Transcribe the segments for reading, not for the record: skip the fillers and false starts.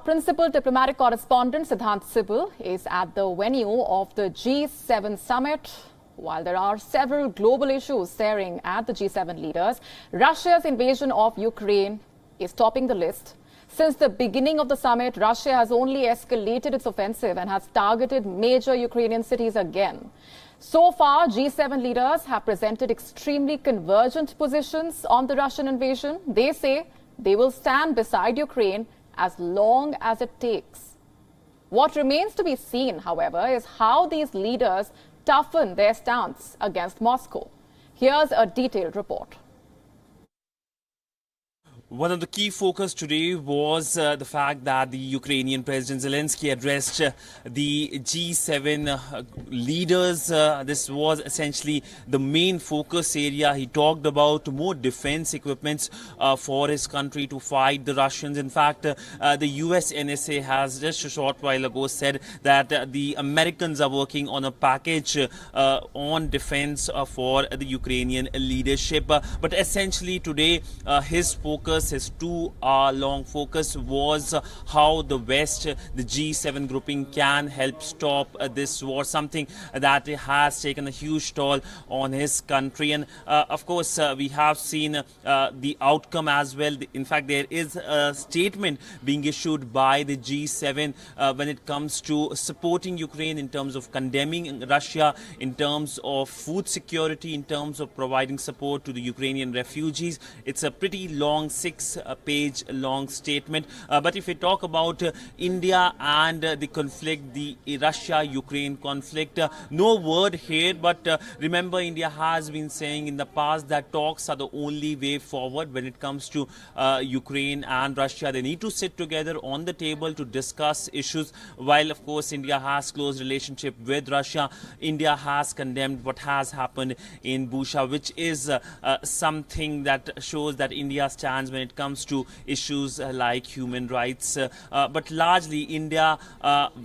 Principal diplomatic correspondent Siddhant Sibal is at the venue of the G7 summit. While there are several global issues staring at the G7 leaders, Russia's invasion of Ukraine is topping the list. Since the beginning of the summit, Russia has only escalated its offensive and has targeted major Ukrainian cities again. So far, G7 leaders have presented extremely convergent positions on the Russian invasion. They say they will stand beside Ukraine as long as it takes. What remains to be seen, however, is how these leaders toughen their stance against Moscow. Here's a detailed report. One of the key focus today was the fact that the Ukrainian President Zelensky addressed the G7 leaders. This was essentially the main focus area. He talked about more defense equipments for his country to fight the Russians. In fact, the US NSA has just a short while ago said that the Americans are working on a package on defense for the Ukrainian leadership. But essentially today, his focus, his 2-hour-long focus was how the West, the G7 grouping, can help stop this war, something that has taken a huge toll on his country. And of course, we have seen the outcome as well. In fact, there is a statement being issued by the G7 when it comes to supporting Ukraine in terms of condemning Russia, in terms of food security, in terms of providing support to the Ukrainian refugees. It's a pretty long 6-page long statement. But if we talk about India and the conflict, the Russia-Ukraine conflict, no word here. But remember, India has been saying in the past that talks are the only way forward when it comes to Ukraine and Russia. They need to sit together on the table to discuss issues. While, of course, India has close relationship with Russia, India has condemned what has happened in Busha, which is something that shows that India stands when it comes to issues like human rights. But largely, India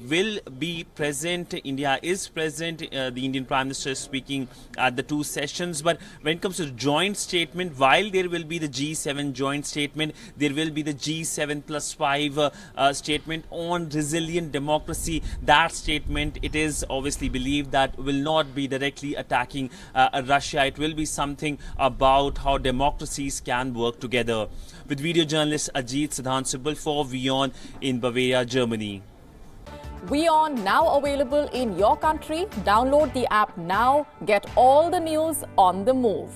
will be present. India is present. The Indian Prime Minister is speaking at the 2 sessions. But when it comes to the joint statement, while there will be the G7 joint statement, there will be the G7 plus 5 statement on resilient democracy. That statement, it is obviously believed that will not be directly attacking Russia. It will be something about how democracies can work together. With video journalist Ajit Siddhant Sibal for WION in Bavaria, Germany. WION now available in your country. Download the app now. Get all the news on the move.